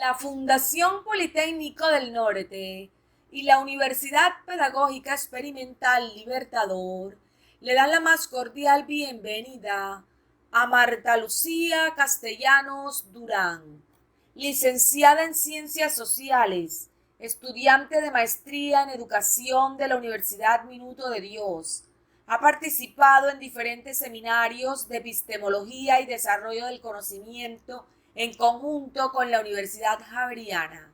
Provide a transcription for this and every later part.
La Fundación Politécnico del Norte y la Universidad Pedagógica Experimental Libertador le dan la más cordial bienvenida a Marta Lucía Castellanos Durán, licenciada en Ciencias Sociales, estudiante de maestría en Educación de la Universidad Minuto de Dios. Ha participado en diferentes seminarios de epistemología y desarrollo del conocimiento en conjunto con la Universidad Javeriana.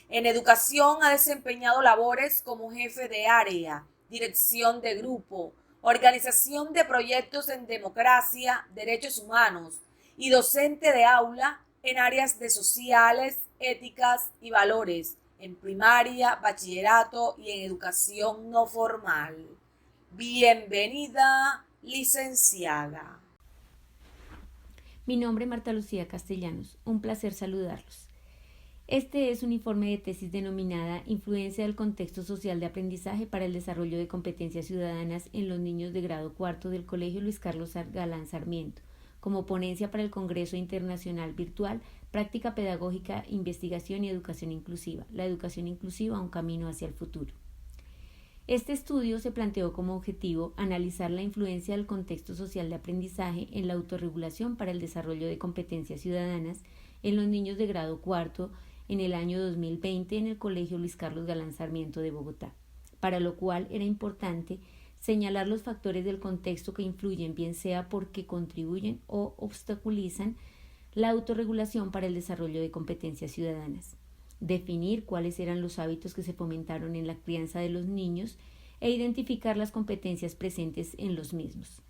En educación ha desempeñado labores como jefe de área, dirección de grupo, organización de proyectos en democracia, derechos humanos y docente de aula en áreas de sociales, éticas y valores, en primaria, bachillerato y en educación no formal. Bienvenida, licenciada. Mi nombre es Marta Lucía Castellanos. Un placer saludarlos. Este es un informe de tesis denominada Influencia del contexto social de aprendizaje para el desarrollo de competencias ciudadanas en los niños de grado cuarto del Colegio Luis Carlos Galán Sarmiento, como ponencia para el Congreso Internacional Virtual, Práctica Pedagógica, Investigación y Educación Inclusiva. La educación inclusiva, un camino hacia el futuro. Este estudio se planteó como objetivo analizar la influencia del contexto social de aprendizaje en la autorregulación para el desarrollo de competencias ciudadanas en los niños de grado cuarto en el año 2020 en el Colegio Luis Carlos Galán Sarmiento de Bogotá, para lo cual era importante señalar los factores del contexto que influyen, bien sea porque contribuyen o obstaculizan la autorregulación para el desarrollo de competencias ciudadanas, definir cuáles eran los hábitos que se fomentaron en la crianza de los niños e identificar las competencias presentes en los mismos.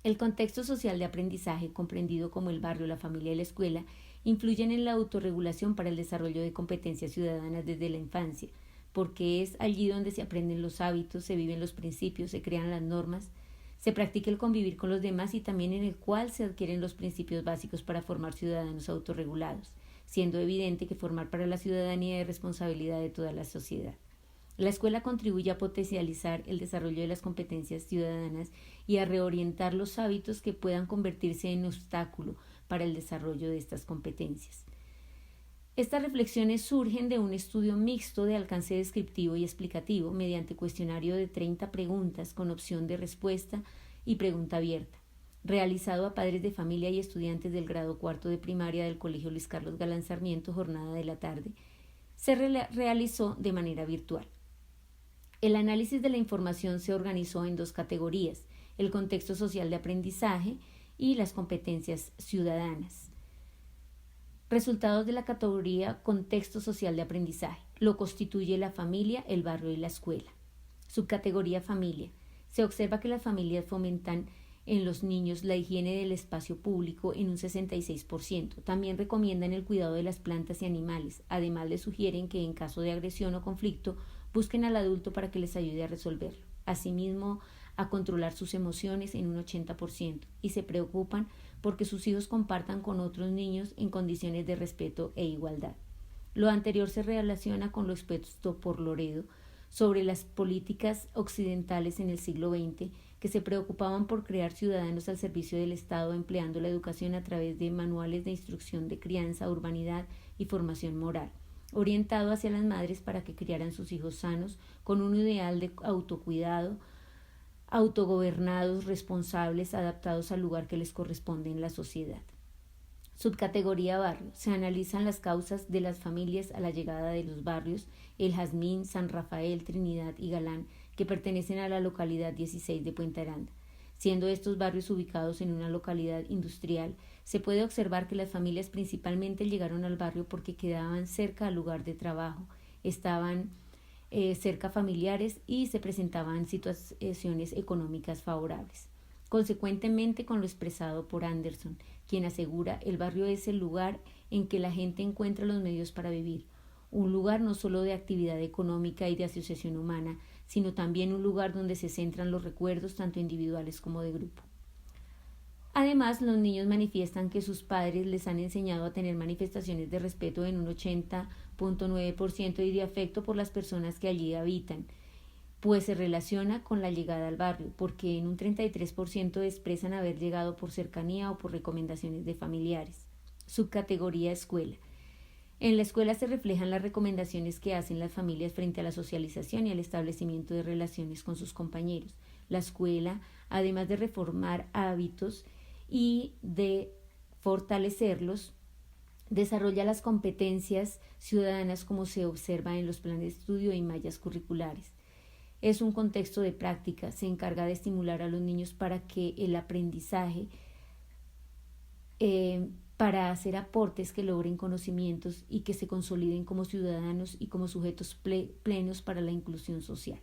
El contexto social de aprendizaje, comprendido como el barrio, la familia y la escuela, influyen en la autorregulación para el desarrollo de competencias ciudadanas desde la infancia, porque es allí donde se aprenden los hábitos, se viven los principios, se crean las normas, se practica el convivir con los demás y también en el cual se adquieren los principios básicos para formar ciudadanos autorregulados, siendo evidente que formar para la ciudadanía es responsabilidad de toda la sociedad. La escuela contribuye a potencializar el desarrollo de las competencias ciudadanas y a reorientar los hábitos que puedan convertirse en obstáculo para el desarrollo de estas competencias. Estas reflexiones surgen de un estudio mixto de alcance descriptivo y explicativo mediante cuestionario de 30 preguntas con opción de respuesta y pregunta abierta, realizado a padres de familia y estudiantes del grado cuarto de primaria del Colegio Luis Carlos Galán Sarmiento, jornada de la tarde. Se realizó de manera virtual. El análisis de la información se organizó en dos categorías: el contexto social de aprendizaje y las competencias ciudadanas. Resultados de la categoría contexto social de aprendizaje. Lo constituye la familia, el barrio y la escuela. Subcategoría familia. Se observa que las familias fomentan en los niños la higiene del espacio público en un 66%. También recomiendan el cuidado de las plantas y animales. Además, les sugieren que en caso de agresión o conflicto busquen al adulto para que les ayude a resolverlo. Asimismo, a controlar sus emociones en un 80% y se preocupan porque sus hijos compartan con otros niños en condiciones de respeto e igualdad. Lo anterior se relaciona con lo expuesto por Loredo sobre las políticas occidentales en el siglo XX que se preocupaban por crear ciudadanos al servicio del Estado empleando la educación a través de manuales de instrucción de crianza, urbanidad y formación moral, orientado hacia las madres para que criaran sus hijos sanos con un ideal de autocuidado, autogobernados, responsables, adaptados al lugar que les corresponde en la sociedad. Subcategoría barrio. Se analizan las causas de las familias a la llegada de los barrios El Jazmín, San Rafael, Trinidad y Galán, que pertenecen a la localidad 16 de Puente Aranda. Siendo estos barrios ubicados en una localidad industrial, se puede observar que las familias principalmente llegaron al barrio porque quedaban cerca al lugar de trabajo, estaban cerca familiares y se presentaban situaciones económicas favorables. Consecuentemente, con lo expresado por Anderson, quien asegura el barrio es el lugar en que la gente encuentra los medios para vivir, un lugar no solo de actividad económica y de asociación humana, sino también un lugar donde se centran los recuerdos tanto individuales como de grupo. Además, los niños manifiestan que sus padres les han enseñado a tener manifestaciones de respeto en un 80.9% y de afecto por las personas que allí habitan, pues se relaciona con la llegada al barrio, porque en un 33% expresan haber llegado por cercanía o por recomendaciones de familiares. Subcategoría escuela. En la escuela se reflejan las recomendaciones que hacen las familias frente a la socialización y al establecimiento de relaciones con sus compañeros. La escuela, además de reformar hábitos y de fortalecerlos, desarrolla las competencias ciudadanas como se observa en los planes de estudio y mallas curriculares. Es un contexto de práctica, se encarga de estimular a los niños para que el aprendizaje, para hacer aportes que logren conocimientos y que se consoliden como ciudadanos y como sujetos plenos para la inclusión social.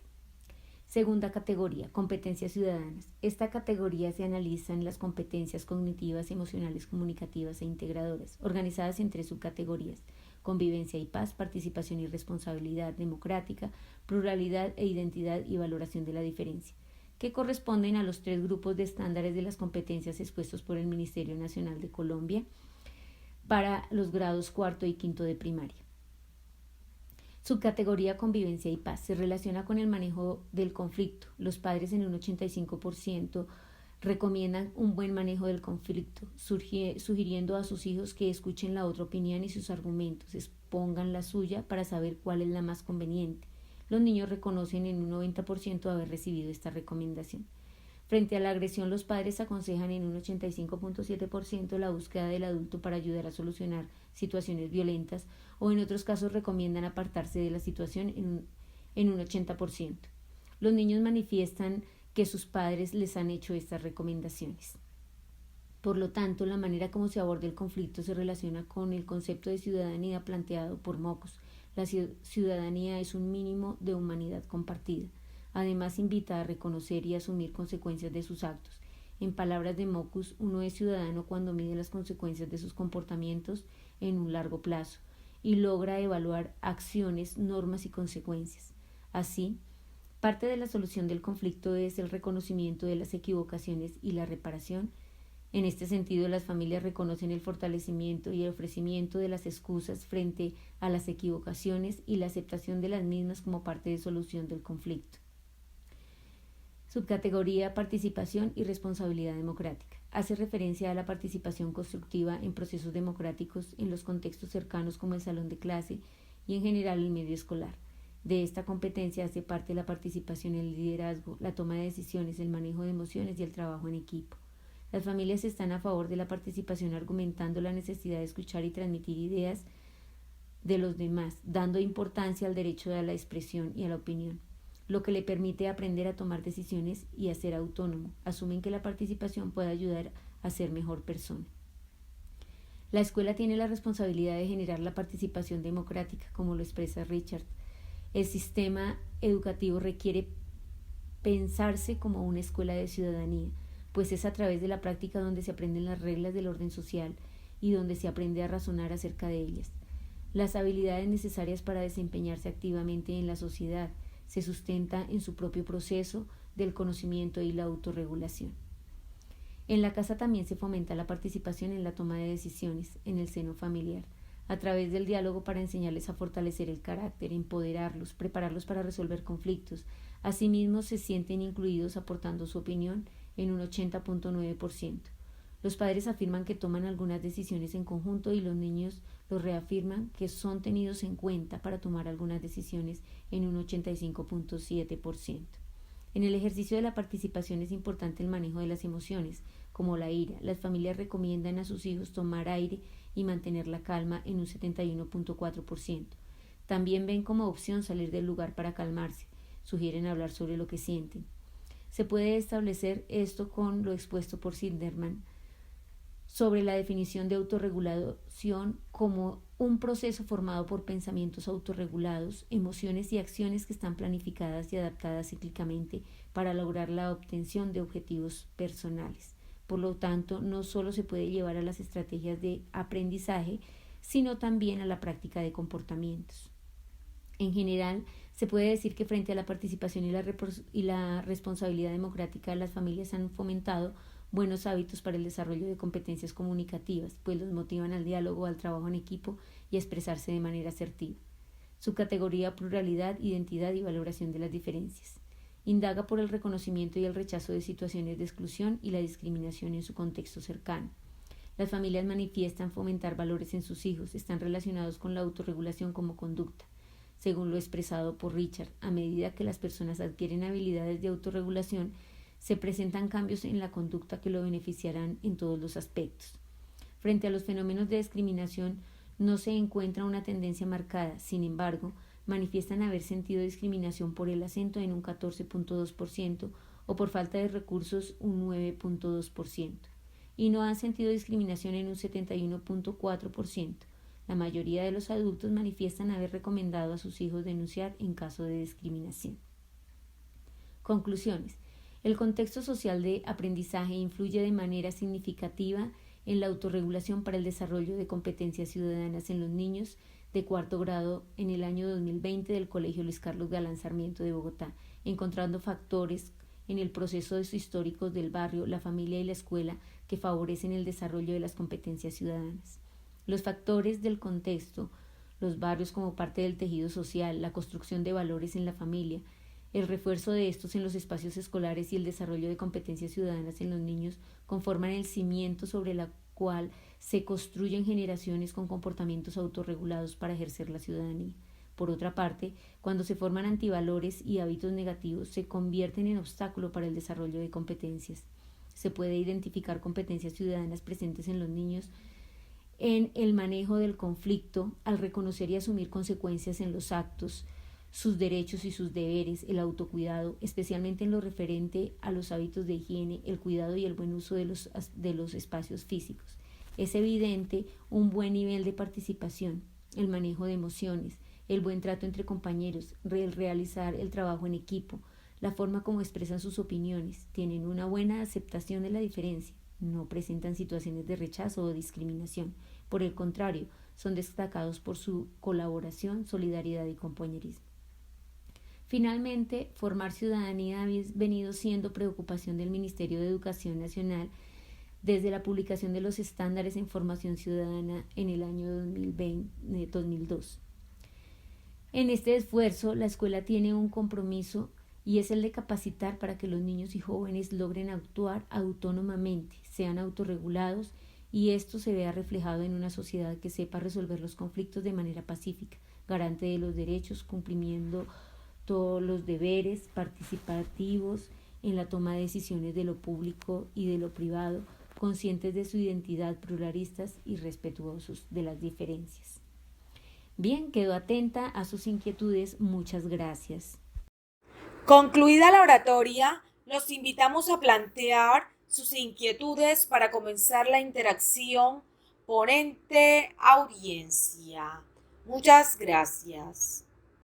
Segunda categoría, competencias ciudadanas. Esta categoría se analiza en las competencias cognitivas, emocionales, comunicativas e integradoras, organizadas en 3 subcategorías: convivencia y paz, participación y responsabilidad democrática, pluralidad e identidad y valoración de la diferencia, que corresponden a los 3 grupos de estándares de las competencias expuestos por el Ministerio Nacional de Colombia para los grados 4 y 5 de primaria. Subcategoría convivencia y paz. Se relaciona con el manejo del conflicto. Los padres en un 85% recomiendan un buen manejo del conflicto, sugiriendo a sus hijos que escuchen la otra opinión y sus argumentos, expongan la suya para saber cuál es la más conveniente. Los niños reconocen en un 90% haber recibido esta recomendación. Frente a la agresión, los padres aconsejan en un 85.7% la búsqueda del adulto para ayudar a solucionar situaciones violentas, o en otros casos recomiendan apartarse de la situación en un 80%. Los niños manifiestan que sus padres les han hecho estas recomendaciones. Por lo tanto, la manera como se aborda el conflicto se relaciona con el concepto de ciudadanía planteado por Mockus. La ciudadanía es un mínimo de humanidad compartida. Además, invita a reconocer y asumir consecuencias de sus actos. En palabras de Mockus, uno es ciudadano cuando mide las consecuencias de sus comportamientos en un largo plazo y logra evaluar acciones, normas y consecuencias. Así, parte de la solución del conflicto es el reconocimiento de las equivocaciones y la reparación. En este sentido, las familias reconocen el fortalecimiento y el ofrecimiento de las excusas frente a las equivocaciones y la aceptación de las mismas como parte de solución del conflicto. Subcategoría participación y responsabilidad democrática. Hace referencia a la participación constructiva en procesos democráticos en los contextos cercanos como el salón de clase y en general el medio escolar. De esta competencia hace parte la participación en el liderazgo, la toma de decisiones, el manejo de emociones y el trabajo en equipo. Las familias están a favor de la participación argumentando la necesidad de escuchar y transmitir ideas de los demás, dando importancia al derecho a la expresión y a la opinión, lo que le permite aprender a tomar decisiones y a ser autónomo. Asumen que la participación puede ayudar a ser mejor persona. La escuela tiene la responsabilidad de generar la participación democrática, como lo expresa Richard. El sistema educativo requiere pensarse como una escuela de ciudadanía, pues es a través de la práctica donde se aprenden las reglas del orden social y donde se aprende a razonar acerca de ellas. Las habilidades necesarias para desempeñarse activamente en la sociedad se sustenta en su propio proceso del conocimiento y la autorregulación. En la casa también se fomenta la participación en la toma de decisiones en el seno familiar, a través del diálogo para enseñarles a fortalecer el carácter, empoderarlos, prepararlos para resolver conflictos. Asimismo, se sienten incluidos aportando su opinión en un 80.9%. Los padres afirman que toman algunas decisiones en conjunto y los niños los reafirman que son tenidos en cuenta para tomar algunas decisiones en un 85.7%. En el ejercicio de la participación es importante el manejo de las emociones, como la ira. Las familias recomiendan a sus hijos tomar aire y mantener la calma en un 71.4%. También ven como opción salir del lugar para calmarse. Sugieren hablar sobre lo que sienten. Se puede establecer esto con lo expuesto por Sinderman sobre la definición de autorregulación como un proceso formado por pensamientos autorregulados, emociones y acciones que están planificadas y adaptadas cíclicamente para lograr la obtención de objetivos personales. Por lo tanto, no solo se puede llevar a las estrategias de aprendizaje, sino también a la práctica de comportamientos. En general, se puede decir que frente a la participación y la responsabilidad democrática, las familias han fomentado buenos hábitos para el desarrollo de competencias comunicativas, pues los motivan al diálogo, al trabajo en equipo y a expresarse de manera asertiva. Su categoría: pluralidad, identidad y valoración de las diferencias. Indaga por el reconocimiento y el rechazo de situaciones de exclusión y la discriminación en su contexto cercano. Las familias manifiestan fomentar valores en sus hijos, están relacionados con la autorregulación como conducta. Según lo expresado por Richard, a medida que las personas adquieren habilidades de autorregulación, se presentan cambios en la conducta que lo beneficiarán en todos los aspectos. Frente a los fenómenos de discriminación, no se encuentra una tendencia marcada, sin embargo, manifiestan haber sentido discriminación por el acento en un 14.2% o por falta de recursos un 9.2%, y no han sentido discriminación en un 71.4%. La mayoría de los adultos manifiestan haber recomendado a sus hijos denunciar en caso de discriminación. Conclusiones. El contexto social de aprendizaje influye de manera significativa en la autorregulación para el desarrollo de competencias ciudadanas en los niños de cuarto grado en el año 2020 del Colegio Luis Carlos Galán Sarmiento de Bogotá, encontrando factores en el proceso históricos del barrio, la familia y la escuela que favorecen el desarrollo de las competencias ciudadanas. Los factores del contexto, los barrios como parte del tejido social, la construcción de valores en la familia, el refuerzo de estos en los espacios escolares y el desarrollo de competencias ciudadanas en los niños conforman el cimiento sobre el cual se construyen generaciones con comportamientos autorregulados para ejercer la ciudadanía. Por otra parte, cuando se forman antivalores y hábitos negativos, se convierten en obstáculo para el desarrollo de competencias. Se puede identificar competencias ciudadanas presentes en los niños en el manejo del conflicto, al reconocer y asumir consecuencias en los actos, sus derechos y sus deberes, el autocuidado, especialmente en lo referente a los hábitos de higiene, el cuidado y el buen uso de los espacios físicos. Es evidente un buen nivel de participación, el manejo de emociones, el buen trato entre compañeros, el realizar el trabajo en equipo, la forma como expresan sus opiniones, tienen una buena aceptación de la diferencia, no presentan situaciones de rechazo o discriminación. Por el contrario, son destacados por su colaboración, solidaridad y compañerismo. Finalmente, formar ciudadanía ha venido siendo preocupación del Ministerio de Educación Nacional desde la publicación de los estándares en formación ciudadana en el año 2002. En este esfuerzo, la escuela tiene un compromiso y es el de capacitar para que los niños y jóvenes logren actuar autónomamente, sean autorregulados y esto se vea reflejado en una sociedad que sepa resolver los conflictos de manera pacífica, garante de los derechos, cumpliendo todos los deberes participativos en la toma de decisiones de lo público y de lo privado, conscientes de su identidad, pluralistas y respetuosos de las diferencias. Bien, quedo atenta a sus inquietudes. Muchas gracias. Concluida la oratoria, los invitamos a plantear sus inquietudes para comenzar la interacción ponente-audiencia. Muchas gracias.